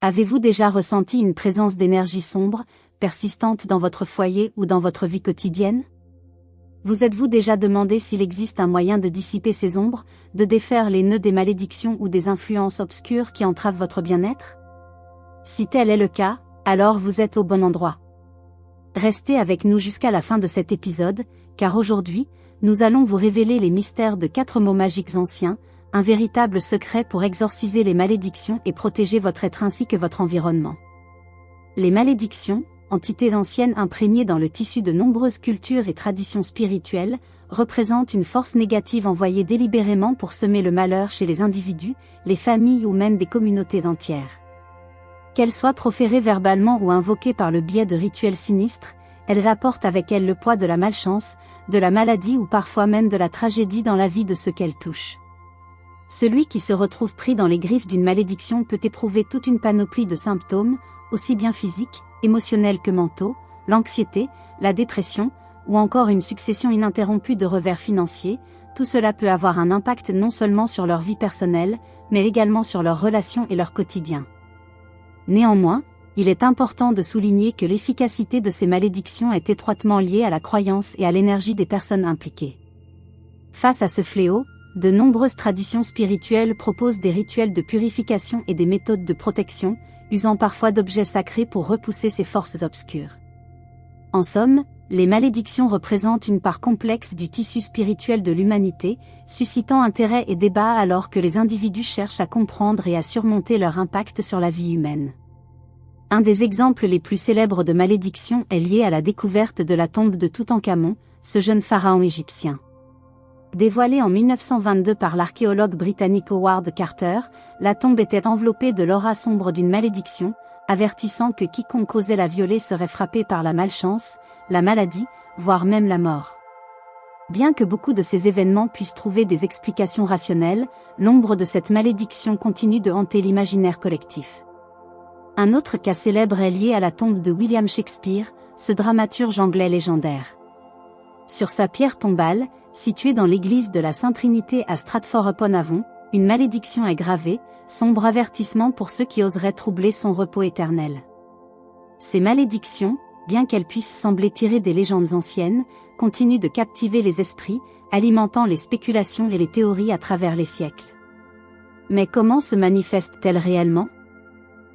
Avez-vous déjà ressenti une présence d'énergie sombre, persistante dans votre foyer ou dans votre vie quotidienne? Vous êtes-vous déjà demandé s'il existe un moyen de dissiper ces ombres, de défaire les nœuds des malédictions ou des influences obscures qui entravent votre bien-être? Si tel est le cas, alors vous êtes au bon endroit. Restez avec nous jusqu'à la fin de cet épisode, car aujourd'hui, nous allons vous révéler les mystères de 4 mots magiques anciens, un véritable secret pour exorciser les malédictions et protéger votre être ainsi que votre environnement. Les malédictions, entités anciennes imprégnées dans le tissu de nombreuses cultures et traditions spirituelles, représentent une force négative envoyée délibérément pour semer le malheur chez les individus, les familles ou même des communautés entières. Qu'elles soient proférées verbalement ou invoquées par le biais de rituels sinistres, elles apportent avec elles le poids de la malchance, de la maladie ou parfois même de la tragédie dans la vie de ceux qu'elles touchent. Celui qui se retrouve pris dans les griffes d'une malédiction peut éprouver toute une panoplie de symptômes, aussi bien physiques, émotionnels que mentaux, l'anxiété, la dépression, ou encore une succession ininterrompue de revers financiers. Tout cela peut avoir un impact non seulement sur leur vie personnelle, mais également sur leurs relations et leur quotidien. Néanmoins, il est important de souligner que l'efficacité de ces malédictions est étroitement liée à la croyance et à l'énergie des personnes impliquées. Face à ce fléau, de nombreuses traditions spirituelles proposent des rituels de purification et des méthodes de protection, usant parfois d'objets sacrés pour repousser ces forces obscures. En somme, les malédictions représentent une part complexe du tissu spirituel de l'humanité, suscitant intérêt et débat alors que les individus cherchent à comprendre et à surmonter leur impact sur la vie humaine. Un des exemples les plus célèbres de malédiction est lié à la découverte de la tombe de Toutankhamon, ce jeune pharaon égyptien. Dévoilée en 1922 par l'archéologue britannique Howard Carter, la tombe était enveloppée de l'aura sombre d'une malédiction, avertissant que quiconque osait la violer serait frappé par la malchance, la maladie, voire même la mort. Bien que beaucoup de ces événements puissent trouver des explications rationnelles, l'ombre de cette malédiction continue de hanter l'imaginaire collectif. Un autre cas célèbre est lié à la tombe de William Shakespeare, ce dramaturge anglais légendaire. Sur sa pierre tombale, située dans l'église de la Sainte-Trinité à Stratford-upon-Avon, une malédiction est gravée, sombre avertissement pour ceux qui oseraient troubler son repos éternel. Ces malédictions, bien qu'elles puissent sembler tirées des légendes anciennes, continuent de captiver les esprits, alimentant les spéculations et les théories à travers les siècles. Mais comment se manifestent-elles réellement?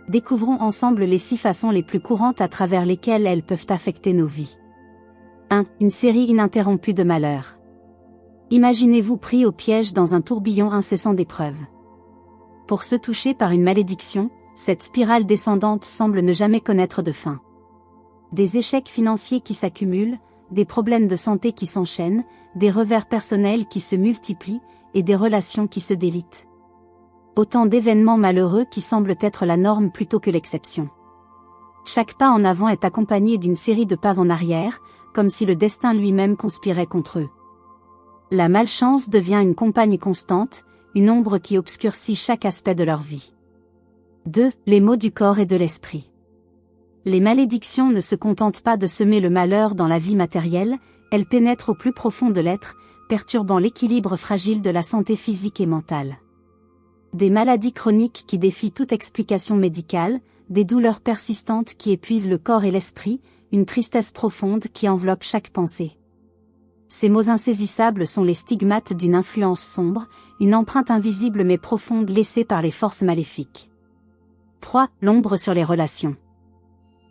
Découvrons ensemble les 6 façons les plus courantes à travers lesquelles elles peuvent affecter nos vies. 1. Une série ininterrompue de malheurs. Imaginez-vous pris au piège dans un tourbillon incessant d'épreuves. Pour ceux touchés par une malédiction, cette spirale descendante semble ne jamais connaître de fin. Des échecs financiers qui s'accumulent, des problèmes de santé qui s'enchaînent, des revers personnels qui se multiplient, et des relations qui se délitent. Autant d'événements malheureux qui semblent être la norme plutôt que l'exception. Chaque pas en avant est accompagné d'une série de pas en arrière, comme si le destin lui-même conspirait contre eux. La malchance devient une compagne constante, une ombre qui obscurcit chaque aspect de leur vie. 2. Les maux du corps et de l'esprit. Les malédictions ne se contentent pas de semer le malheur dans la vie matérielle, elles pénètrent au plus profond de l'être, perturbant l'équilibre fragile de la santé physique et mentale. Des maladies chroniques qui défient toute explication médicale, des douleurs persistantes qui épuisent le corps et l'esprit, une tristesse profonde qui enveloppe chaque pensée. Ces mots insaisissables sont les stigmates d'une influence sombre, une empreinte invisible mais profonde laissée par les forces maléfiques. 3. L'ombre sur les relations.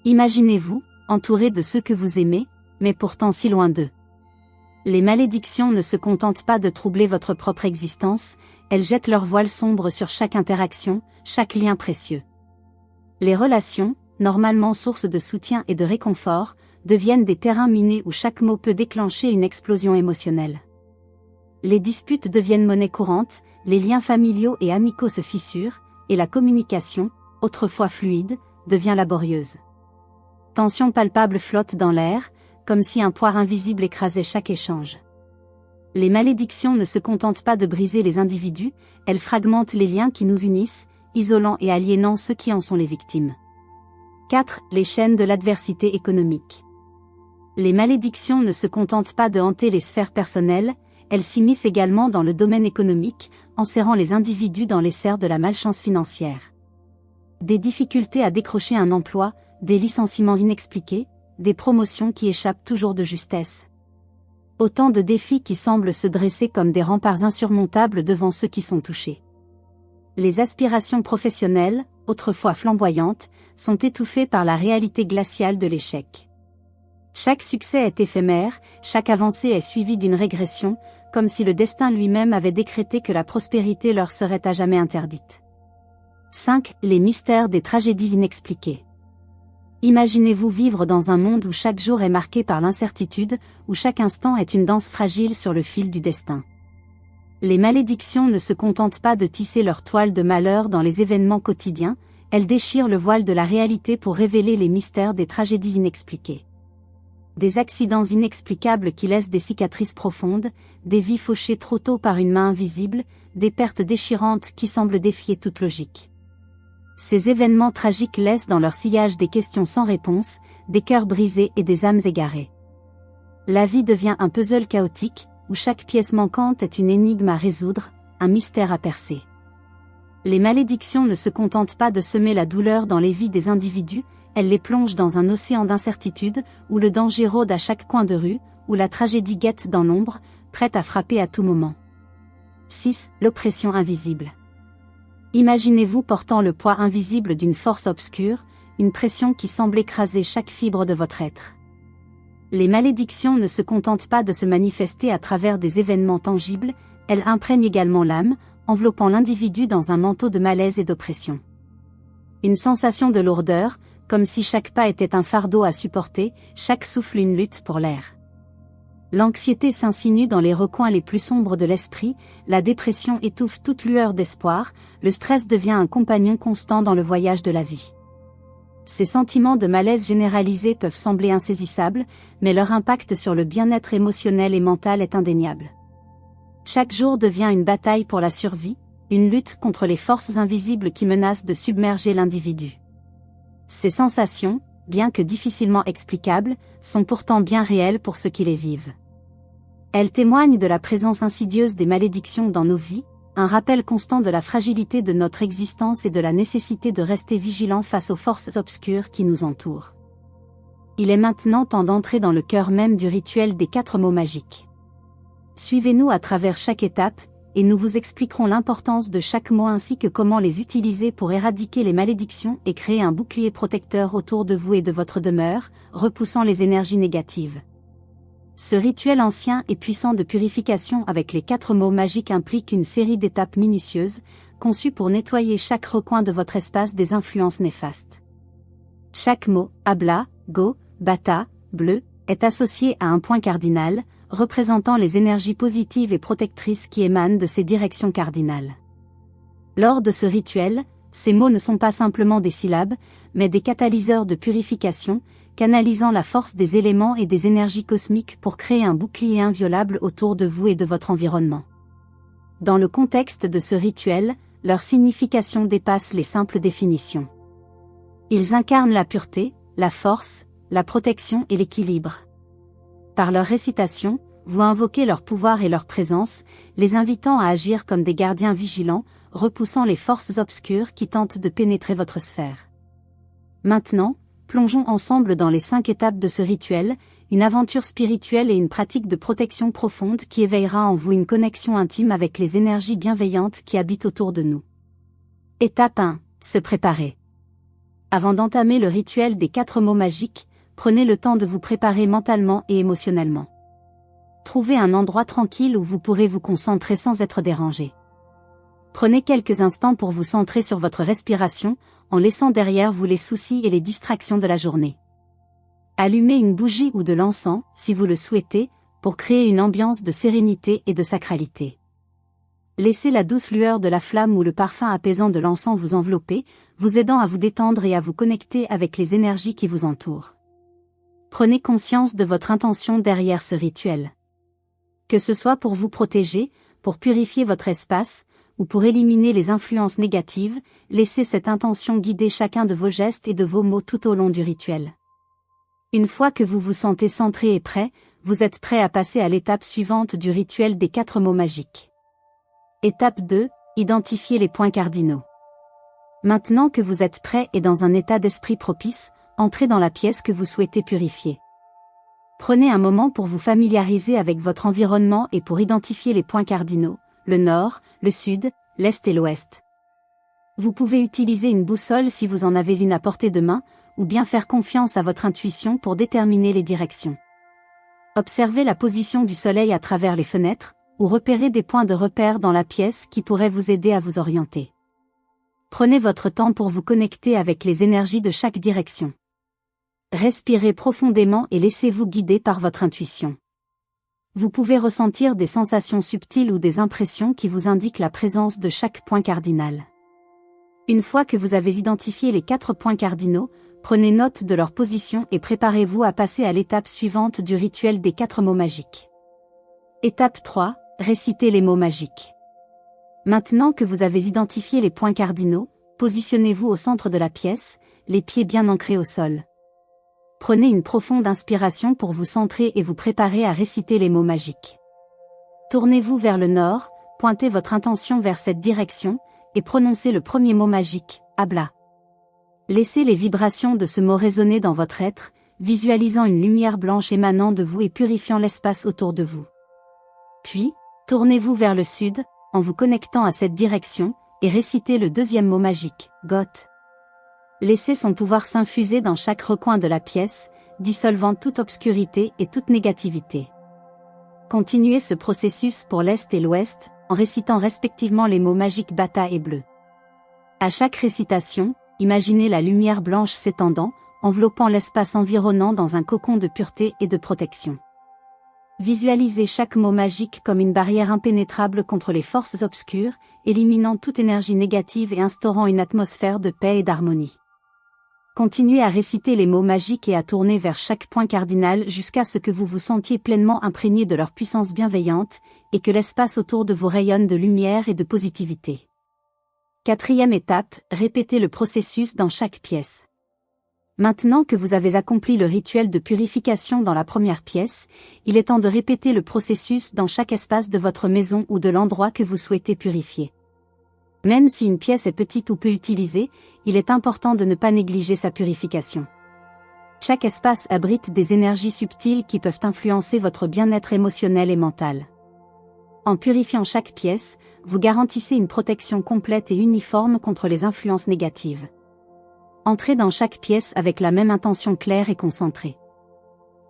Imaginez-vous, entouré de ceux que vous aimez, mais pourtant si loin d'eux. Les malédictions ne se contentent pas de troubler votre propre existence, elles jettent leur voile sombre sur chaque interaction, chaque lien précieux. Les relations, normalement source de soutien et de réconfort, deviennent des terrains minés où chaque mot peut déclencher une explosion émotionnelle. Les disputes deviennent monnaie courante, les liens familiaux et amicaux se fissurent, et la communication, autrefois fluide, devient laborieuse. Tensions palpables flottent dans l'air, comme si un poids invisible écrasait chaque échange. Les malédictions ne se contentent pas de briser les individus, elles fragmentent les liens qui nous unissent, isolant et aliénant ceux qui en sont les victimes. 4. Les chaînes de l'adversité économique. Les malédictions ne se contentent pas de hanter les sphères personnelles, elles s'immiscent également dans le domaine économique, enserrant les individus dans les serres de la malchance financière. Des difficultés à décrocher un emploi, des licenciements inexpliqués, des promotions qui échappent toujours de justesse. Autant de défis qui semblent se dresser comme des remparts insurmontables devant ceux qui sont touchés. Les aspirations professionnelles, autrefois flamboyantes, sont étouffées par la réalité glaciale de l'échec. Chaque succès est éphémère, chaque avancée est suivie d'une régression, comme si le destin lui-même avait décrété que la prospérité leur serait à jamais interdite. 5. Les mystères des tragédies inexpliquées. Imaginez-vous vivre dans un monde où chaque jour est marqué par l'incertitude, où chaque instant est une danse fragile sur le fil du destin. Les malédictions ne se contentent pas de tisser leur toile de malheur dans les événements quotidiens, elles déchirent le voile de la réalité pour révéler les mystères des tragédies inexpliquées. Des accidents inexplicables qui laissent des cicatrices profondes, des vies fauchées trop tôt par une main invisible, des pertes déchirantes qui semblent défier toute logique. Ces événements tragiques laissent dans leur sillage des questions sans réponse, des cœurs brisés et des âmes égarées. La vie devient un puzzle chaotique, où chaque pièce manquante est une énigme à résoudre, un mystère à percer. Les malédictions ne se contentent pas de semer la douleur dans les vies des individus, elles les plongent dans un océan d'incertitude, où le danger rôde à chaque coin de rue, où la tragédie guette dans l'ombre, prête à frapper à tout moment. 6. L'oppression invisible. Imaginez-vous portant le poids invisible d'une force obscure, une pression qui semble écraser chaque fibre de votre être. Les malédictions ne se contentent pas de se manifester à travers des événements tangibles, elles imprègnent également l'âme, enveloppant l'individu dans un manteau de malaise et d'oppression. Une sensation de lourdeur, comme si chaque pas était un fardeau à supporter, chaque souffle une lutte pour l'air. L'anxiété s'insinue dans les recoins les plus sombres de l'esprit, la dépression étouffe toute lueur d'espoir, le stress devient un compagnon constant dans le voyage de la vie. Ces sentiments de malaise généralisés peuvent sembler insaisissables, mais leur impact sur le bien-être émotionnel et mental est indéniable. Chaque jour devient une bataille pour la survie, une lutte contre les forces invisibles qui menacent de submerger l'individu. Ces sensations, bien que difficilement explicables, sont pourtant bien réelles pour ceux qui les vivent. Elles témoignent de la présence insidieuse des malédictions dans nos vies, un rappel constant de la fragilité de notre existence et de la nécessité de rester vigilant face aux forces obscures qui nous entourent. Il est maintenant temps d'entrer dans le cœur même du rituel des 4 mots magiques. Suivez-nous à travers chaque étape, et nous vous expliquerons l'importance de chaque mot ainsi que comment les utiliser pour éradiquer les malédictions et créer un bouclier protecteur autour de vous et de votre demeure, repoussant les énergies négatives. Ce rituel ancien et puissant de purification avec les 4 mots magiques implique une série d'étapes minutieuses, conçues pour nettoyer chaque recoin de votre espace des influences néfastes. Chaque mot, Abla, Go, Bata, Bleu, est associé à un point cardinal, représentant les énergies positives et protectrices qui émanent de ces directions cardinales. Lors de ce rituel, ces mots ne sont pas simplement des syllabes, mais des catalyseurs de purification, canalisant la force des éléments et des énergies cosmiques pour créer un bouclier inviolable autour de vous et de votre environnement. Dans le contexte de ce rituel, leur signification dépasse les simples définitions. Ils incarnent la pureté, la force, la protection et l'équilibre. Par leur récitation, vous invoquez leur pouvoir et leur présence, les invitant à agir comme des gardiens vigilants, repoussant les forces obscures qui tentent de pénétrer votre sphère. Maintenant, plongeons ensemble dans les 5 étapes de ce rituel, une aventure spirituelle et une pratique de protection profonde qui éveillera en vous une connexion intime avec les énergies bienveillantes qui habitent autour de nous. Étape 1. Se préparer. Avant d'entamer le rituel des 4 mots magiques, prenez le temps de vous préparer mentalement et émotionnellement. Trouvez un endroit tranquille où vous pourrez vous concentrer sans être dérangé. Prenez quelques instants pour vous centrer sur votre respiration, en laissant derrière vous les soucis et les distractions de la journée. Allumez une bougie ou de l'encens, si vous le souhaitez, pour créer une ambiance de sérénité et de sacralité. Laissez la douce lueur de la flamme ou le parfum apaisant de l'encens vous envelopper, vous aidant à vous détendre et à vous connecter avec les énergies qui vous entourent. Prenez conscience de votre intention derrière ce rituel. Que ce soit pour vous protéger, pour purifier votre espace, ou pour éliminer les influences négatives, laissez cette intention guider chacun de vos gestes et de vos mots tout au long du rituel. Une fois que vous vous sentez centré et prêt, vous êtes prêt à passer à l'étape suivante du rituel des 4 mots magiques. Étape 2, identifier les points cardinaux. Maintenant que vous êtes prêt et dans un état d'esprit propice, entrez dans la pièce que vous souhaitez purifier. Prenez un moment pour vous familiariser avec votre environnement et pour identifier les points cardinaux, le nord, le sud, l'est et l'ouest. Vous pouvez utiliser une boussole si vous en avez une à portée de main, ou bien faire confiance à votre intuition pour déterminer les directions. Observez la position du soleil à travers les fenêtres, ou repérez des points de repère dans la pièce qui pourraient vous aider à vous orienter. Prenez votre temps pour vous connecter avec les énergies de chaque direction. Respirez profondément et laissez-vous guider par votre intuition. Vous pouvez ressentir des sensations subtiles ou des impressions qui vous indiquent la présence de chaque point cardinal. Une fois que vous avez identifié les 4 points cardinaux, prenez note de leur position et préparez-vous à passer à l'étape suivante du rituel des 4 mots magiques. Étape 3, récitez les mots magiques. Maintenant que vous avez identifié les points cardinaux, positionnez-vous au centre de la pièce, les pieds bien ancrés au sol. Prenez une profonde inspiration pour vous centrer et vous préparer à réciter les mots magiques. Tournez-vous vers le nord, pointez votre intention vers cette direction, et prononcez le premier mot magique, Abla. Laissez les vibrations de ce mot résonner dans votre être, visualisant une lumière blanche émanant de vous et purifiant l'espace autour de vous. Puis, tournez-vous vers le sud, en vous connectant à cette direction, et récitez le deuxième mot magique, Goth. Laissez son pouvoir s'infuser dans chaque recoin de la pièce, dissolvant toute obscurité et toute négativité. Continuez ce processus pour l'Est et l'Ouest, en récitant respectivement les mots magiques Bata et Bleu. À chaque récitation, imaginez la lumière blanche s'étendant, enveloppant l'espace environnant dans un cocon de pureté et de protection. Visualisez chaque mot magique comme une barrière impénétrable contre les forces obscures, éliminant toute énergie négative et instaurant une atmosphère de paix et d'harmonie. Continuez à réciter les mots magiques et à tourner vers chaque point cardinal jusqu'à ce que vous vous sentiez pleinement imprégné de leur puissance bienveillante, et que l'espace autour de vous rayonne de lumière et de positivité. 4e étape, répétez le processus dans chaque pièce. Maintenant que vous avez accompli le rituel de purification dans la première pièce, il est temps de répéter le processus dans chaque espace de votre maison ou de l'endroit que vous souhaitez purifier. Même si une pièce est petite ou peu utilisée, il est important de ne pas négliger sa purification. Chaque espace abrite des énergies subtiles qui peuvent influencer votre bien-être émotionnel et mental. En purifiant chaque pièce, vous garantissez une protection complète et uniforme contre les influences négatives. Entrez dans chaque pièce avec la même intention claire et concentrée.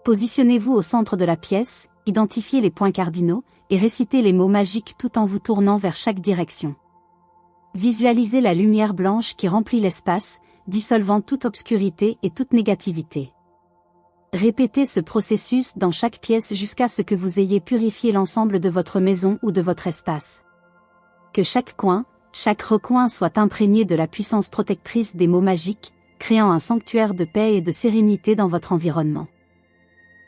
Positionnez-vous au centre de la pièce, identifiez les points cardinaux, et récitez les mots magiques tout en vous tournant vers chaque direction. Visualisez la lumière blanche qui remplit l'espace, dissolvant toute obscurité et toute négativité. Répétez ce processus dans chaque pièce jusqu'à ce que vous ayez purifié l'ensemble de votre maison ou de votre espace. Que chaque coin, chaque recoin soit imprégné de la puissance protectrice des mots magiques, créant un sanctuaire de paix et de sérénité dans votre environnement.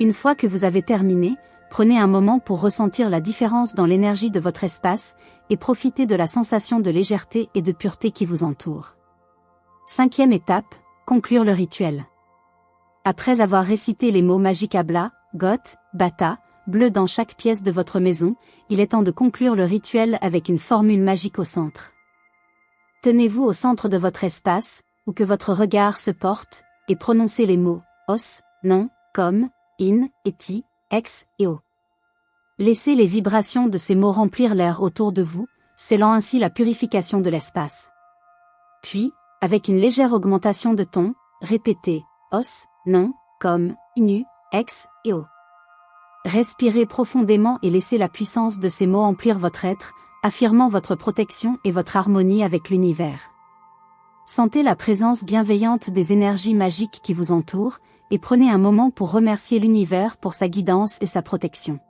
Une fois que vous avez terminé, prenez un moment pour ressentir la différence dans l'énergie de votre espace, et profitez de la sensation de légèreté et de pureté qui vous entoure. 5e étape, conclure le rituel. Après avoir récité les mots magiques Abla, Goth, Bata, Bleu dans chaque pièce de votre maison, il est temps de conclure le rituel avec une formule magique au centre. Tenez-vous au centre de votre espace, où que votre regard se porte, et prononcez les mots Os, Non, Comme, In, Eti, Ex et O. Laissez les vibrations de ces mots remplir l'air autour de vous, scellant ainsi la purification de l'espace. Puis, avec une légère augmentation de ton, répétez Os, Non, Comme, Inu, Ex et O. Respirez profondément et laissez la puissance de ces mots emplir votre être, affirmant votre protection et votre harmonie avec l'univers. Sentez la présence bienveillante des énergies magiques qui vous entourent, et prenez un moment pour remercier l'univers pour sa guidance et sa protection.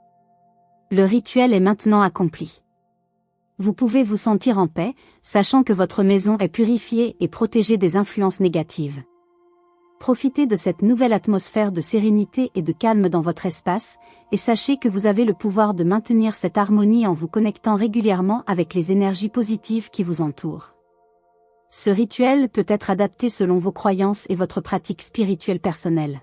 Le rituel est maintenant accompli. Vous pouvez vous sentir en paix, sachant que votre maison est purifiée et protégée des influences négatives. Profitez de cette nouvelle atmosphère de sérénité et de calme dans votre espace, et sachez que vous avez le pouvoir de maintenir cette harmonie en vous connectant régulièrement avec les énergies positives qui vous entourent. Ce rituel peut être adapté selon vos croyances et votre pratique spirituelle personnelle.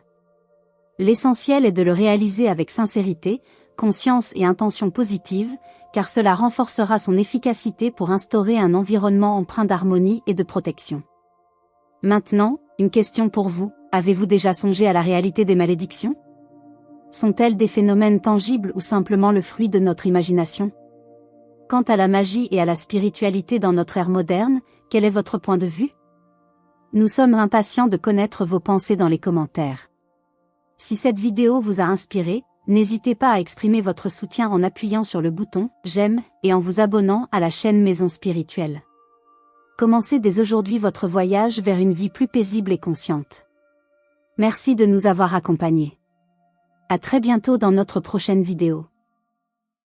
L'essentiel est de le réaliser avec sincérité, conscience et intention positive, car cela renforcera son efficacité pour instaurer un environnement empreint d'harmonie et de protection. Maintenant, une question pour vous, avez-vous déjà songé à la réalité des malédictions? Sont-elles des phénomènes tangibles ou simplement le fruit de notre imagination? Quant à la magie et à la spiritualité dans notre ère moderne, quel est votre point de vue? Nous sommes impatients de connaître vos pensées dans les commentaires. Si cette vidéo vous a inspiré, n'hésitez pas à exprimer votre soutien en appuyant sur le bouton « J'aime » et en vous abonnant à la chaîne Maison Spirituelle. Commencez dès aujourd'hui votre voyage vers une vie plus paisible et consciente. Merci de nous avoir accompagnés. À très bientôt dans notre prochaine vidéo.